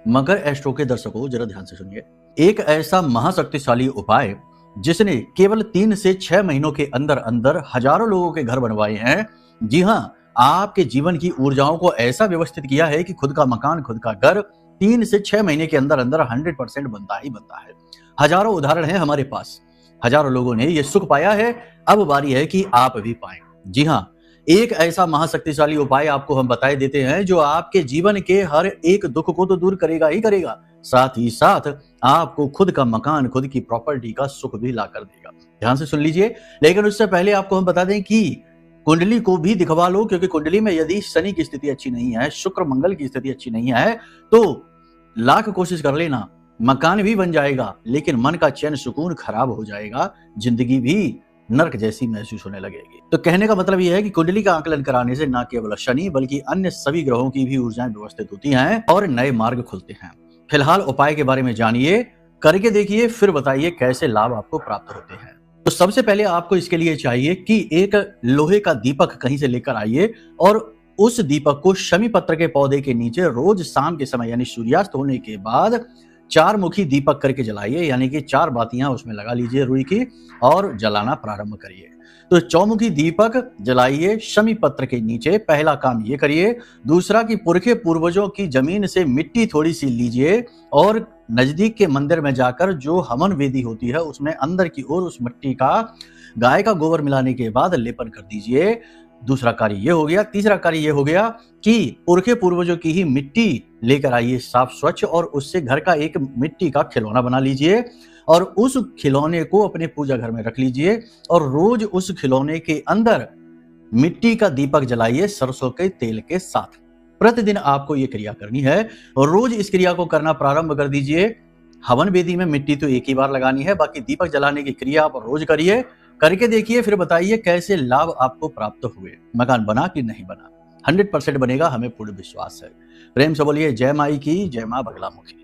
मकर astro के दर्शकों जरा ध्यान से सुनिए। एक ऐसा महाशक्तिशाली उपाय जिसने केवल 3 से 6 महीनों के अंदर अंदर हजारों लोगों के घर बनवाए हैं। जी हाँ, आपके जीवन की ऊर्जाओं को ऐसा व्यवस्थित किया है कि खुद का मकान, खुद का घर 3 से 6 महीने के अंदर अंदर 100% बनता ही बनता है। हजारों उदाहरण हैं हमारे पास, हजारों लोगों ने ये सुख पाया है। अब बारी है कि आप भी पाएं। जी हाँ, एक ऐसा महाशक्तिशाली उपाय आपको हम बताए देते हैं जो आपके जीवन के हर एक दुख को तो दूर करेगा ही करेगा, साथ ही साथ आपको खुद का मकान, खुद की प्रॉपर्टी का सुख भी ला कर देगा। ध्यान से सुन लीजिए। लेकिन उससे पहले आपको हम बता दें कि कुंडली को भी दिखवा लो, क्योंकि कुंडली में यदि शनि की स्थिति अच्छी नहीं है, शुक्र मंगल की स्थिति अच्छी नहीं है, तो लाख कोशिश कर लेना, मकान भी बन जाएगा लेकिन मन का चैन सुकून खराब हो जाएगा, जिंदगी भी नर्क जैसी महसूस होने लगेगी। तो कहने का मतलब यह है कि कुंडली का आकलन कराने से न केवल शनि बल्कि अन्य सभी ग्रहों की भी ऊर्जाएं व्यवस्थित होती हैं और नए मार्ग खुलते हैं। फिलहाल उपाय के बारे में जानिए, करके देखिए, फिर बताइए कैसे लाभ आपको प्राप्त होते हैं। तो सबसे पहले आपको इसके लिए चाहिए कि एक लोहे का दीपक कहीं से लेकर आइए और उस दीपक को शमी पत्र के पौधे के नीचे रोज शाम के समय यानी सूर्यास्त होने के बाद 4 मुखी दीपक करके जलाइए, यानी कि 4 बातियां उसमें लगा लीजिए रुई की और जलाना प्रारंभ करिए। तो चौमुखी दीपक जलाइए शमी पत्र के नीचे, पहला काम ये करिए। दूसरा कि पुरखे पूर्वजों की जमीन से मिट्टी थोड़ी सी लीजिए और नजदीक के मंदिर में जाकर जो हवन वेदी होती है उसमें अंदर की ओर उस मिट्टी का गाय का गोबर मिलाने के बाद लेपन कर दीजिए। दूसरा कार्य ये हो गया। तीसरा कार्य ये हो गया कि पुरखे पूर्वजों की ही मिट्टी लेकर आइए साफ स्वच्छ और उससे घर का एक मिट्टी का खिलौना बना लीजिए और उस खिलौने को अपने पूजा घर में रख लीजिए और रोज उस खिलौने के अंदर मिट्टी का दीपक जलाइए सरसों के तेल के साथ। प्रतिदिन आपको ये क्रिया करनी है और रोज इस क्रिया को करना प्रारंभ कर दीजिए। हवन वेदी में मिट्टी तो एक ही बार लगानी है, बाकी दीपक जलाने की क्रिया आप रोज करिए। करके देखिए, फिर बताइए कैसे लाभ आपको प्राप्त हुए। मकान बना कि नहीं बना? 100% बनेगा, हमें पूर्ण विश्वास है। प्रेम से बोलिए जय माई की, जय मां बगलामुखी।